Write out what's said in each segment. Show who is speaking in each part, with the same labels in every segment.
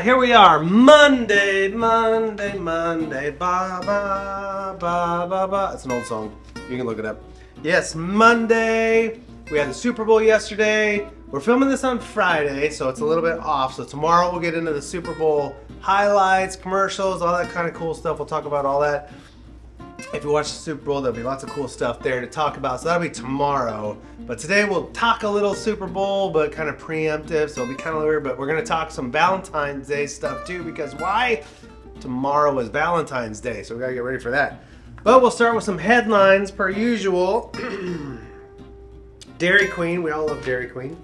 Speaker 1: Here we are. Monday, Monday, Monday. Ba, ba, ba, ba, ba. It's an old song. You can look it up. Yes, Monday. We had the Super Bowl yesterday. We're filming this on Friday, so it's a little bit off. So tomorrow we'll get into the Super Bowl highlights, commercials, all that kind of cool stuff. We'll talk about all that. If you watch the Super Bowl, there'll be lots of cool stuff there to talk about. So that'll be tomorrow. But today we'll talk a little Super Bowl, but kind of preemptive. So it'll be kind of weird. But we're going to talk some Valentine's Day stuff too. Because why? Tomorrow is Valentine's Day. So we got to get ready for that. But we'll start with some headlines per usual. Dairy Queen. We all love Dairy Queen.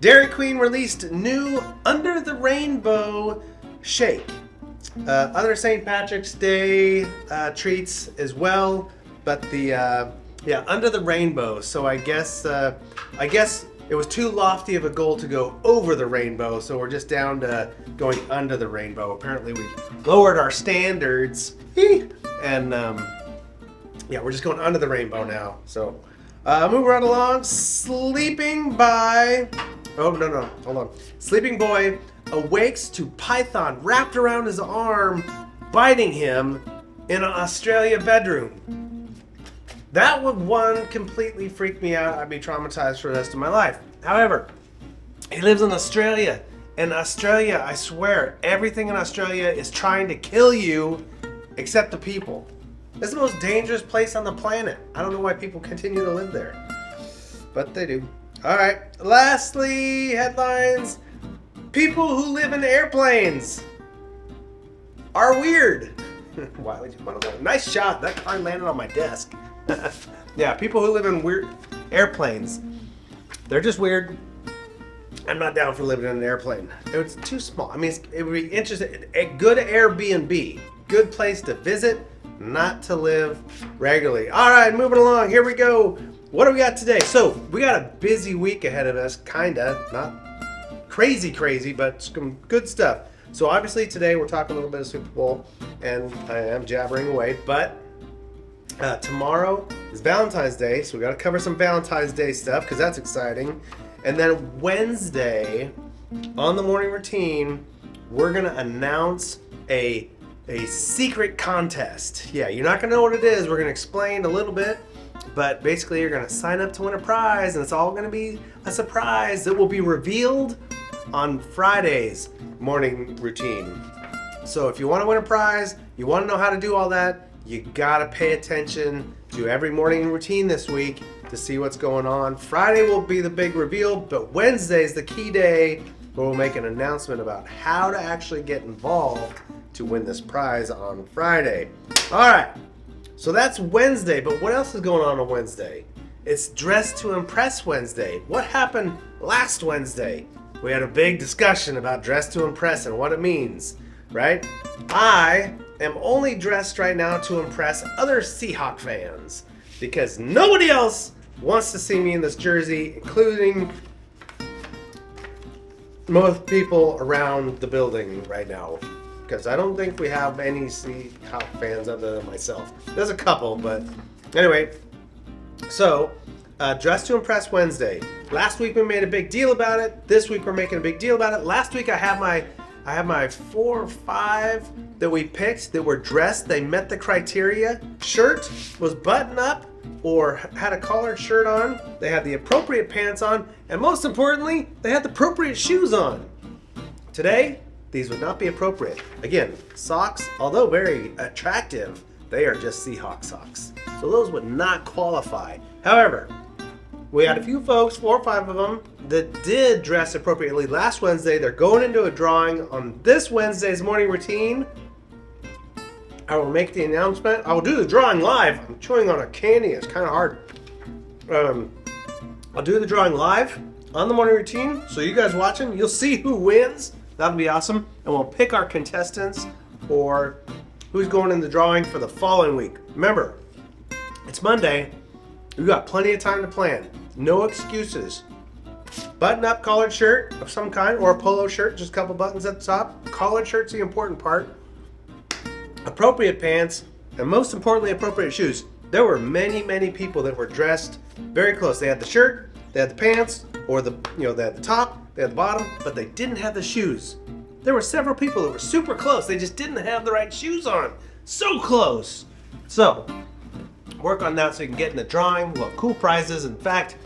Speaker 1: Dairy Queen released new Under the Rainbow shake. Other St. Patrick's Day treats as well, but the Under the Rainbow. So I guess it was too lofty of a goal to go over the rainbow, so we're just down to going under the rainbow. Apparently we lowered our standards, and we're just going under the rainbow now. So moving right along. Sleeping Boy awakes to python wrapped around his arm, biting him in an Australia bedroom. That would one completely freak me out. I'd be traumatized for the rest of my life. However, he lives in Australia. And Australia, I swear, everything in Australia is trying to kill you except the people. It's the most dangerous place on the planet. I don't know why people continue to live there. But they do. Alright, lastly, headlines. People who live in airplanes are weird. Why would you want to? Nice shot. That car landed on my desk. Yeah, people who live in weird airplanes. They're just weird. I'm not down for living in an airplane. It's too small. I mean, it would be interesting. A good Airbnb. Good place to visit, not to live regularly. All right, moving along. Here we go. What do we got today? So, we got a busy week ahead of us. Kinda. Not crazy, but some good stuff. So obviously today we're talking a little bit of Super Bowl, and I am jabbering away, but tomorrow is Valentine's Day, so we got to cover some Valentine's Day stuff because that's exciting. And then Wednesday, on the morning routine, we're going to announce a secret contest. Yeah, you're not going to know what it is. We're going to explain a little bit, but basically you're going to sign up to win a prize, and it's all going to be a surprise that will be revealed on Friday's morning routine. So if you want to win a prize, you want to know how to do all that, you gotta pay attention to every morning routine this week to see what's going on. Friday will be the big reveal, but Wednesday is the key day where we'll make an announcement about how to actually get involved to win this prize on Friday. Alright, so that's Wednesday, but what else is going on Wednesday? It's Dress to Impress Wednesday. What happened last Wednesday? We had a big discussion about Dress to Impress and what it means, right? I am only dressed right now to impress other Seahawk fans because nobody else wants to see me in this jersey, including most people around the building right now, because I don't think we have any Seahawk fans other than myself. There's a couple, but anyway. So, Dress to Impress Wednesday. Last week we made a big deal about it. This week we're making a big deal about it. Last week I have my 4 or 5 that we picked that were dressed. They met the criteria. Shirt was button up or had a collared shirt on. They had the appropriate pants on. And most importantly, they had the appropriate shoes on. Today, these would not be appropriate. Again, socks, although very attractive, they are just Seahawk socks. So those would not qualify. However, we had a few folks, 4 or 5 of them, that did dress appropriately last Wednesday. They're going into a drawing on this Wednesday's morning routine. I will make the announcement. I will do the drawing live. I'm chewing on a candy. It's kind of hard. I'll do the drawing live on the morning routine. So you guys watching, you'll see who wins. That'll be awesome. And we'll pick our contestants for who's going in the drawing for the following week. Remember, it's Monday. We've got plenty of time to plan. No excuses. Button-up collared shirt of some kind, or a polo shirt, just a couple buttons at the top. Collared shirt's the important part. Appropriate pants, and most importantly, appropriate shoes. There were many people that were dressed very close. They had the shirt, they had the pants, or they had the top, they had the bottom, but they didn't have the shoes. there were several people that were super close. They just didn't have the right shoes on. So close. So, work on that so you can get in the drawing. We'll have cool prizes. In fact,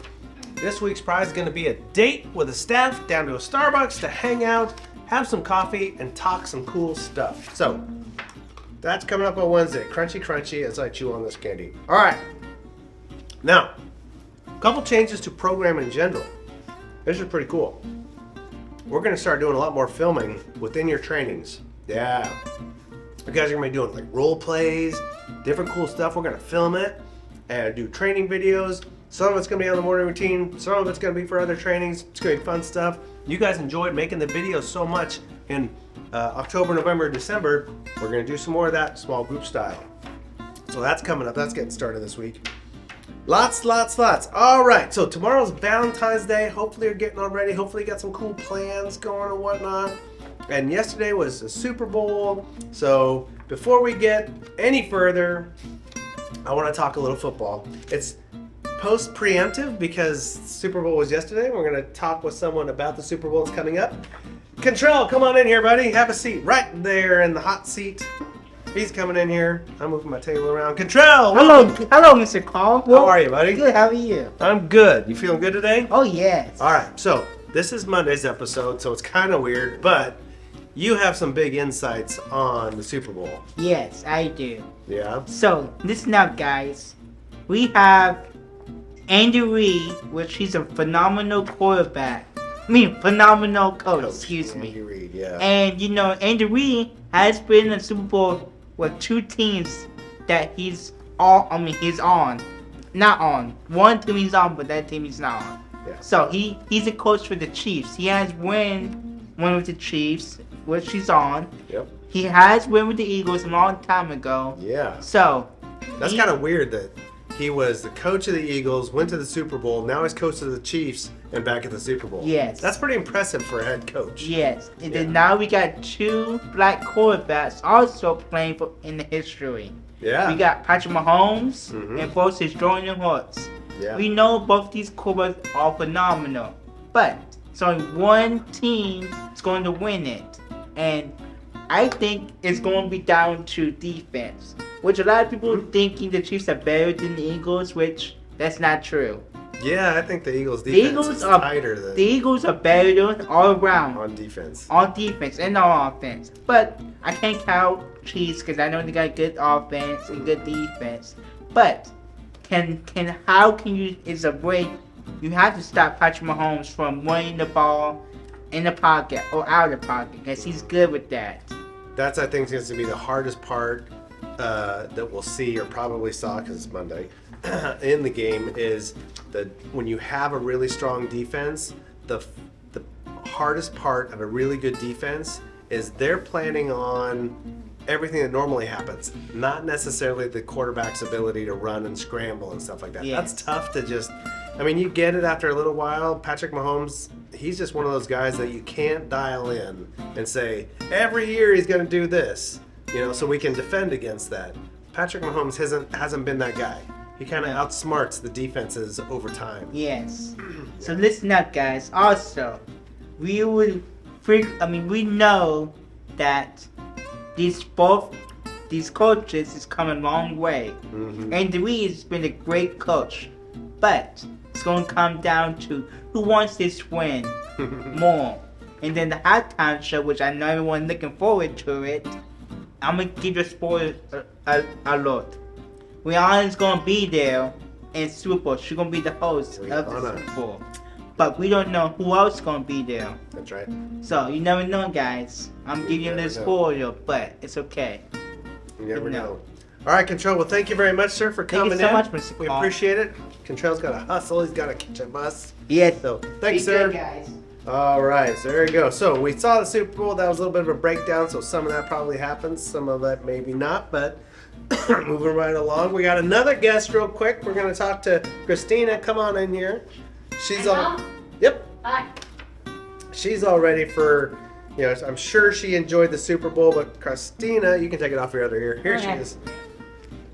Speaker 1: this week's prize is going to be a date with the staff down to a Starbucks to hang out, have some coffee, and talk some cool stuff. So, that's coming up on Wednesday. Crunchy, crunchy as I chew on this candy. All right. Now, a couple changes to program in general. This is pretty cool. We're going to start doing a lot more filming within your trainings. Yeah. You guys are going to be doing like role plays, different cool stuff. We're going to film it and do training videos. Some of it's going to be on the morning routine. Some of it's going to be for other trainings. It's going to be fun stuff. You guys enjoyed making the videos so much in October, November, December. We're going to do some more of that small group style. So that's coming up. That's getting started this week. Lots. All right, so tomorrow's Valentine's Day. Hopefully you're getting all ready. Hopefully you got some cool plans going and whatnot. And yesterday was the Super Bowl. So before we get any further, I want to talk a little football. It's post-preemptive because Super Bowl was yesterday. We're going to talk with someone about the Super Bowl that's coming up. Contrell, come on in here, buddy. Have a seat right there in the hot seat. He's coming in here. I'm moving my table around. Contrell!
Speaker 2: Hello, Mr. Carl.
Speaker 1: How are you, buddy?
Speaker 2: Good, how are you?
Speaker 1: I'm good. You feeling good today?
Speaker 2: Oh, yes.
Speaker 1: All right, so this is Monday's episode, so it's kind of weird, but you have some big insights on the Super Bowl.
Speaker 2: Yes, I do.
Speaker 1: Yeah?
Speaker 2: So, listen up, guys. We have Andy Reid, which he's a phenomenal quarterback. Phenomenal coach, excuse me.
Speaker 1: Andy Reid, yeah.
Speaker 2: And, Andy Reid has been in the Super Bowl with two teams that he's on. Not on. One team he's on, but that team he's not on.
Speaker 1: Yeah.
Speaker 2: So he's a coach for the Chiefs. He has won with the Chiefs, which he's on.
Speaker 1: Yep.
Speaker 2: He has won with the Eagles a long time ago.
Speaker 1: Yeah.
Speaker 2: So
Speaker 1: That's kind of weird that he was the coach of the Eagles, went to the Super Bowl, now he's coach of the Chiefs, and back at the Super Bowl.
Speaker 2: Yes.
Speaker 1: That's pretty impressive for a head coach.
Speaker 2: Yes. And then now we got two black quarterbacks also playing in the history.
Speaker 1: Yeah.
Speaker 2: We got Patrick Mahomes
Speaker 1: Mhm.
Speaker 2: and versus Jordan Hurts.
Speaker 1: Yeah.
Speaker 2: We know both these quarterbacks are phenomenal, but it's only one team is going to win it, and I think it's going to be down to defense, which a lot of people thinking the Chiefs are better than the Eagles, which that's not true.
Speaker 1: Yeah, I think the Eagles' defense is tighter than
Speaker 2: The Eagles are better all around
Speaker 1: on defense.
Speaker 2: on defense and on offense, but I can't count Chiefs because I know they got good offense and good defense. But how can you? It's a break. You have to stop Patrick Mahomes from running the ball in the pocket or out of the pocket because he's good with that.
Speaker 1: That's, I think, going to be the hardest part that we'll see, or probably saw because it's Monday, in the game is that when you have a really strong defense, the hardest part of a really good defense is they're planning on everything that normally happens, not necessarily the quarterback's ability to run and scramble and stuff like that.
Speaker 2: Yes.
Speaker 1: That's tough to just, you get it after a little while. Patrick Mahomes, he's just one of those guys that you can't dial in and say, every year he's going to do this, so we can defend against that. Patrick Mahomes hasn't been that guy. He kind of outsmarts the defenses over time.
Speaker 2: Yes. So listen up, guys. Also, we know that these coaches is coming a long way.
Speaker 1: Mm-hmm.
Speaker 2: Andy Reid has been a great coach, but it's going to come down to who wants this win more. And then the halftime show, which I know everyone's looking forward to it, I'm going to give you a spoiler alert. Rihanna's going to be there in Super Bowl. She's going to be the host of the Super Bowl. But we don't know who else is going to be there.
Speaker 1: That's right.
Speaker 2: So you never know, guys. I'm giving you this spoiler, but it's okay.
Speaker 1: You never know. All right, Control. Well, thank you very much, sir, for coming in.
Speaker 2: Thank you so much, Mr.
Speaker 1: We
Speaker 2: Paul.
Speaker 1: appreciate it. Control's got to hustle. He's got to catch a bus.
Speaker 2: Yes.
Speaker 1: So, thanks,
Speaker 2: Be
Speaker 1: sir.
Speaker 2: good, guys.
Speaker 1: All right, so there you go. So we saw the Super Bowl. That was a little bit of a breakdown. So some of that probably happens. Some of that maybe not. But moving right along, we got another guest real quick. We're going to talk to Christina. Come on in here. She's all... Yep.
Speaker 3: Hi.
Speaker 1: She's all ready for... I'm sure she enjoyed the Super Bowl, but Christina, you can take it off your other ear. Here she is.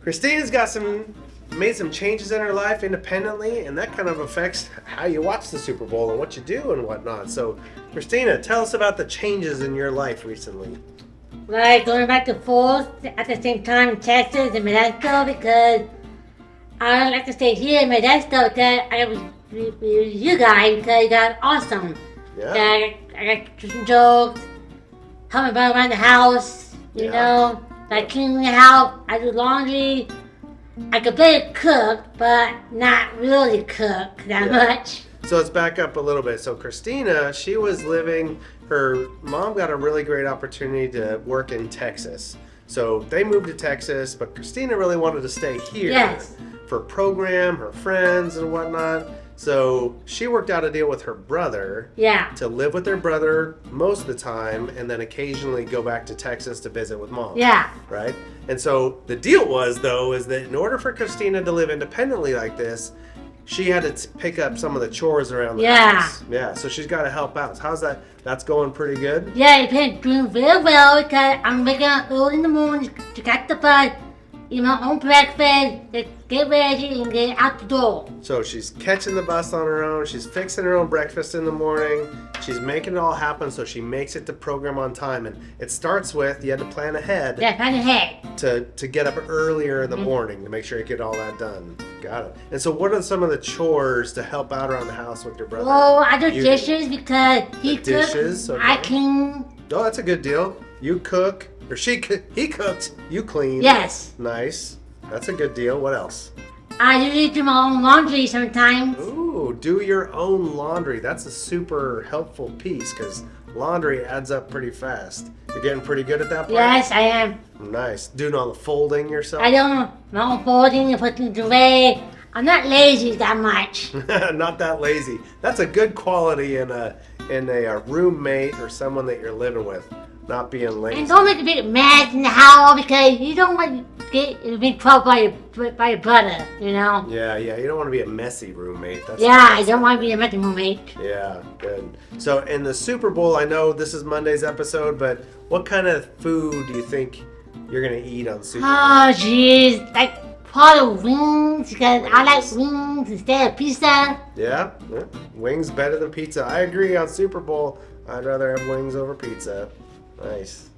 Speaker 1: Christina's got some made some changes in her life independently, and that kind of affects how you watch the Super Bowl and what you do and whatnot. So, Christina, tell us about the changes in your life recently.
Speaker 3: Like going back and forth at the same time in Texas and Modesto because I don't like to stay here in Modesto because I was with you guys because you guys are awesome.
Speaker 1: Yeah.
Speaker 3: I got some jokes, help me around the house, you
Speaker 1: Yeah.
Speaker 3: know, like cleaning the house, I do laundry. I could barely cook, but not really cook that much.
Speaker 1: So let's back up a little bit. So Christina, she was living, her mom got a really great opportunity to work in Texas. So they moved to Texas, but Christina really wanted to stay here
Speaker 3: Yes.
Speaker 1: for a program, her friends and whatnot. So she worked out a deal with her brother
Speaker 3: Yeah.
Speaker 1: to live with their brother most of the time and then occasionally go back to Texas to visit with mom.
Speaker 3: Yeah.
Speaker 1: Right? And so the deal was, though, is that in order for Christina to live independently like this, she had to pick up some of the chores around the
Speaker 3: Yeah.
Speaker 1: house. Yeah, so she's got to help out. So how's that? That's going pretty good?
Speaker 3: Yeah, it's been doing very well because I'm waking up early in the morning to catch the bus, eat my own breakfast, to get ready and get out the door.
Speaker 1: So she's catching the bus on her own. She's fixing her own breakfast in the morning. She's making it all happen so she makes it to program on time. And it starts with you had to plan ahead
Speaker 3: Yeah, kind of head.
Speaker 1: to get up earlier in the morning to make sure you get all that done. Got it. And so what are some of the chores to help out around the house with your brother?
Speaker 3: Oh, I do
Speaker 1: You-
Speaker 3: dishes because he
Speaker 1: The dishes,
Speaker 3: cooks,
Speaker 1: okay.
Speaker 3: I clean.
Speaker 1: Oh, that's a good deal. You cook, or he cooks, you clean.
Speaker 3: Yes.
Speaker 1: Nice. That's a good deal. What else?
Speaker 3: I usually do my own laundry sometimes.
Speaker 1: Ooh, do your own laundry. That's a super helpful piece because laundry adds up pretty fast. You're getting pretty good at that part?
Speaker 3: Yes, I am.
Speaker 1: Nice. Doing all the folding yourself?
Speaker 3: I do my own folding and put things away. I'm not lazy that much.
Speaker 1: Not that lazy. That's a good quality in a roommate or someone that you're living with. Not being lazy.
Speaker 3: And don't make a big mess in the house because you don't want to get in big trouble by your brother, you know?
Speaker 1: Yeah, you don't want to be a messy roommate. That's
Speaker 3: Yeah, I don't want to be a messy roommate.
Speaker 1: Yeah, good. So in the Super Bowl, I know this is Monday's episode, but what kind of food do you think you're gonna eat on Super Bowl?
Speaker 3: Oh, jeez. Like, probably wings because I like wings instead of pizza.
Speaker 1: Yeah, wings better than pizza. I agree on Super Bowl. I'd rather have wings over pizza. Nice.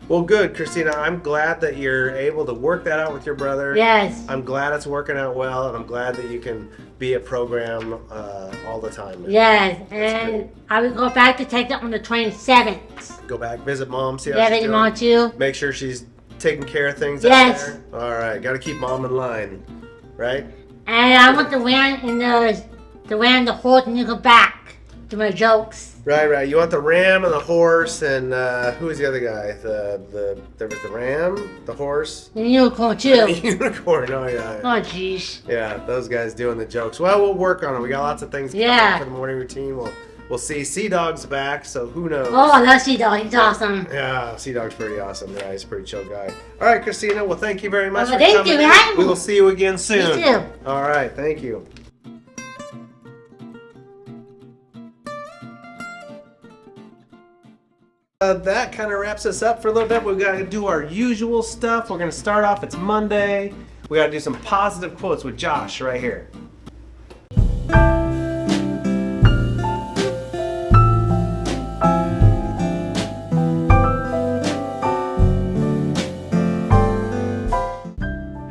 Speaker 1: Well, good, Christina. I'm glad that you're able to work that out with your brother.
Speaker 3: Yes.
Speaker 1: I'm glad it's working out well, and I'm glad that you can be at program all the time.
Speaker 3: Yes, and I will go back to Texas on the 27th.
Speaker 1: Go back, visit mom, see how
Speaker 3: Yeah,
Speaker 1: she's
Speaker 3: visit
Speaker 1: doing.
Speaker 3: mom too.
Speaker 1: Make sure she's taking care of things
Speaker 3: Yes.
Speaker 1: out there. All right, got to keep mom in line, right?
Speaker 3: And I want to wear in the horse and you go back to my jokes.
Speaker 1: Right. You want the ram and the horse, and who was the other guy? There was the ram, the horse,
Speaker 3: And unicorn
Speaker 1: the
Speaker 3: too.
Speaker 1: unicorn. Oh yeah.
Speaker 3: Oh, jeez.
Speaker 1: Yeah, those guys doing the jokes. Well, we'll work on it. We got lots of things coming
Speaker 3: Yeah.
Speaker 1: for the morning routine. We'll see. Sea Dog's back, so who knows?
Speaker 3: Oh, I love Sea-Dog. He's awesome.
Speaker 1: Yeah, Sea Dog's pretty awesome. Yeah, he's a pretty chill guy. All right, Christina. Well, thank you very much
Speaker 3: Well,
Speaker 1: for
Speaker 3: thank
Speaker 1: coming
Speaker 3: you
Speaker 1: in.
Speaker 3: for having
Speaker 1: We
Speaker 3: me.
Speaker 1: will see you again soon.
Speaker 3: Me too.
Speaker 1: All right, thank you. That kind of wraps us up for a little bit. We've got to do our usual stuff. We're going to start off. It's Monday. We got to do some positive quotes with Josh right here.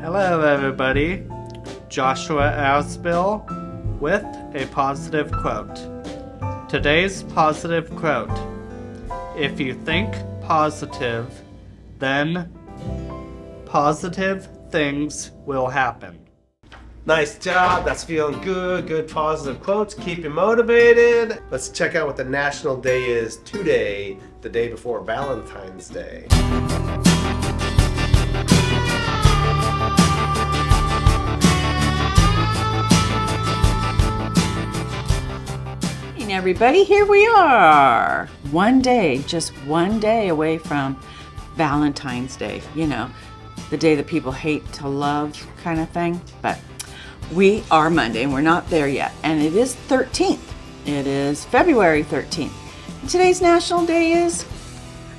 Speaker 4: Hello, everybody. Joshua Asbill with a positive quote. Today's positive quote: if you think positive, then positive things will happen.
Speaker 1: Nice job. That's feeling good. Good positive quotes. Keep you motivated. Let's check out what the national day is today, the day before Valentine's Day.
Speaker 5: Hey everybody, here we are. Just one day away from Valentine's Day. You know, the day that people hate to love kind of thing. But we are Monday and we're not there yet. And it is 13th. It is February 13th. And today's national day is,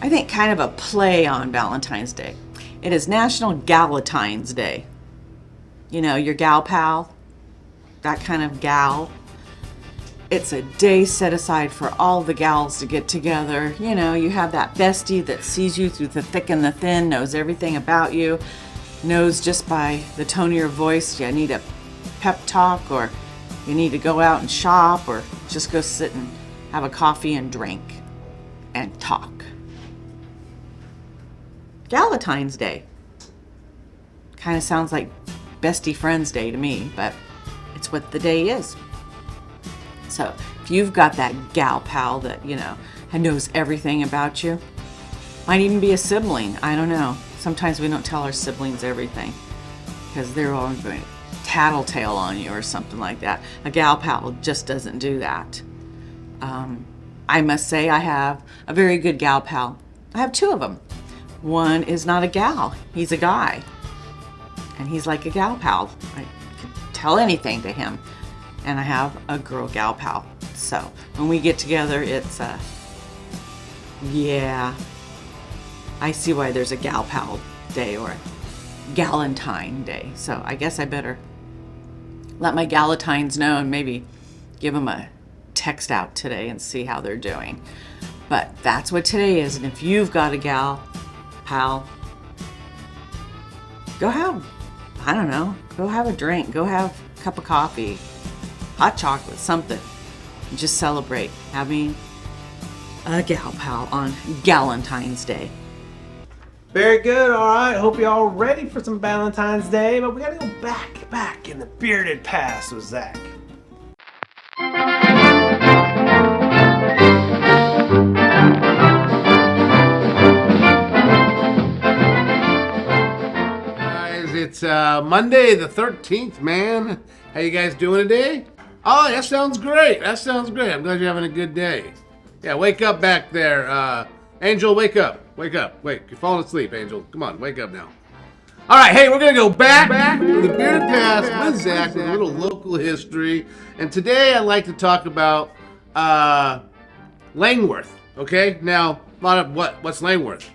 Speaker 5: I think, kind of a play on Valentine's Day. It is National Galentine's Day. your gal pal, that kind of gal. It's a day set aside for all the gals to get together. You have that bestie that sees you through the thick and the thin, knows everything about you, knows just by the tone of your voice you need a pep talk, or you need to go out and shop, or just go sit and have a coffee and drink and talk. Galentine's Day. Kind of sounds like Bestie Friends Day to me, but it's what the day is. So if you've got that gal pal that, knows everything about you, might even be a sibling, I don't know. Sometimes we don't tell our siblings everything because they're all going to tattletale on you or something like that. A gal pal just doesn't do that. I must say I have a very good gal pal. I have two of them. One is not a gal, he's a guy. And he's like a gal pal. I can tell anything to him. And I have a girl gal pal. So when we get together, it's yeah. I see why there's a gal pal day or a Galentine Day. So I guess I better let my Galentines know and maybe give them a text out today and see how they're doing. But that's what today is. And if you've got a gal pal, go have a drink, go have a cup of coffee, hot chocolate, something. And just celebrate having a gal pal on Galentine's Day.
Speaker 1: Very good. All right. Hope you're all ready for some Valentine's Day, but we got to go back in the bearded past with Zach.
Speaker 6: Guys, it's Monday the 13th, man. How you guys doing today? Oh, that sounds great. I'm glad you're having a good day. Yeah, wake up back there. Angel, wake up. Wake, you're falling asleep, Angel. Come on, wake up now. All right, hey, we're going to go back to the bearded past with Zach with a little local history. And today I'd like to talk about Langworth, okay? Now, a lot of what's Langworth?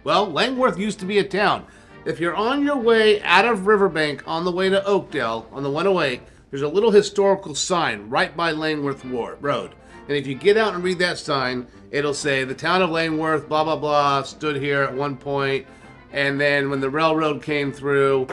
Speaker 6: Well, Langworth used to be a town. If you're on your way out of Riverbank on the way to Oakdale on the 108, there's a little historical sign right by Langworth Road. And if you get out and read that sign, it'll say the town of Langworth, blah, blah, blah, stood here at one point. And then when the railroad came through,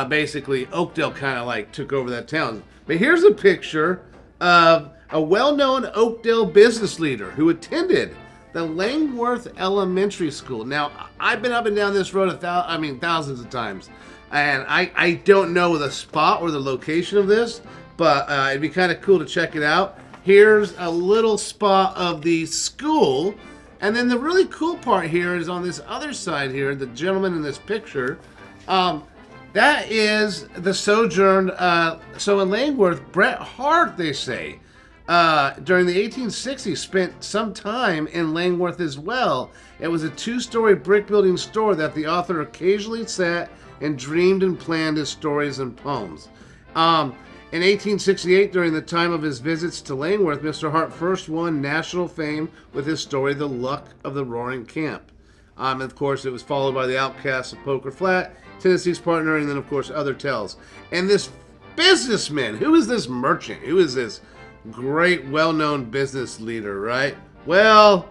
Speaker 6: basically Oakdale kind of like took over that town. But here's a picture of a well-known Oakdale business leader who attended the Langworth Elementary School. Now, I've been up and down this road thousands of times. And I don't know the spot or the location of this, but it'd be kind of cool to check it out. Here's a little spot of the school. And then the really cool part here is on this other side here, the gentleman in this picture, that is the sojourn. So in Langworth, Bret Hart, they say, during the 1860s, spent some time in Langworth as well. It was a 2-story brick building store that the author occasionally sat and dreamed and planned his stories and poems. In 1868, during the time of his visits to Langworth, Mr. Hart first won national fame with his story, The Luck of the Roaring Camp. And of course, it was followed by The Outcasts of Poker Flat, Tennessee's Partner, and then, of course, other tales. And this businessman, who is this merchant? Who is this great, well-known business leader, right? Well,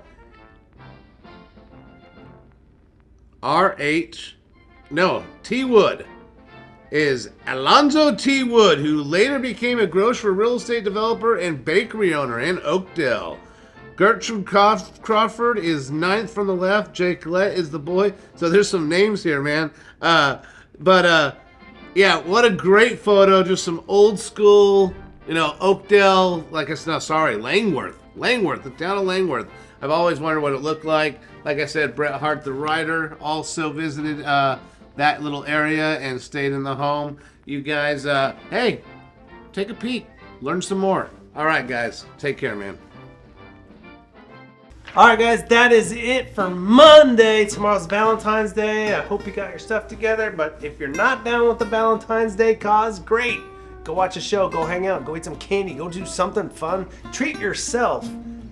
Speaker 6: T. Wood is Alonzo T. Wood, who later became a grocer, real estate developer, and bakery owner in Oakdale. Gertrude Crawford is 9th from the left. Jay Collette is the boy. So there's some names here, man. Yeah, what a great photo. Just some old school, Oakdale, Langworth. Langworth, the town of Langworth. I've always wondered what it looked like. Like I said, Bret Hart, the writer, also visited that little area and stayed in the home. You guys, hey, take a peek. Learn some more. All right, guys. Take care, man.
Speaker 1: All right, guys, that is it for Monday. Tomorrow's Valentine's Day. I hope you got your stuff together, but if you're not down with the Valentine's Day cause, great. Go watch a show, go hang out, go eat some candy, go do something fun. Treat yourself.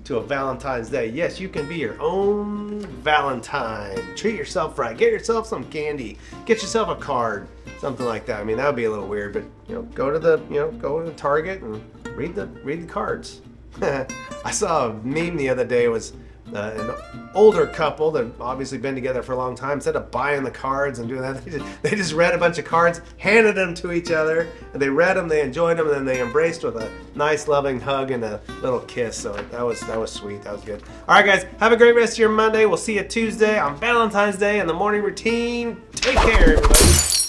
Speaker 1: to a Valentine's Day. Yes, you can be your own Valentine. Treat yourself right. Get yourself some candy. Get yourself a card. Something like that. I mean, that would be a little weird, but go to the Target and read the cards. I saw a meme the other day. It was an older couple that obviously been together for a long time. Instead of buying the cards and doing that, they just read a bunch of cards, handed them to each other, and they read them, they enjoyed them, and then they embraced with a nice loving hug and a little kiss. So that was sweet. That was good. All right, guys, have a great rest of your Monday. We'll see you Tuesday on Valentine's Day in the morning routine. Take care, everybody.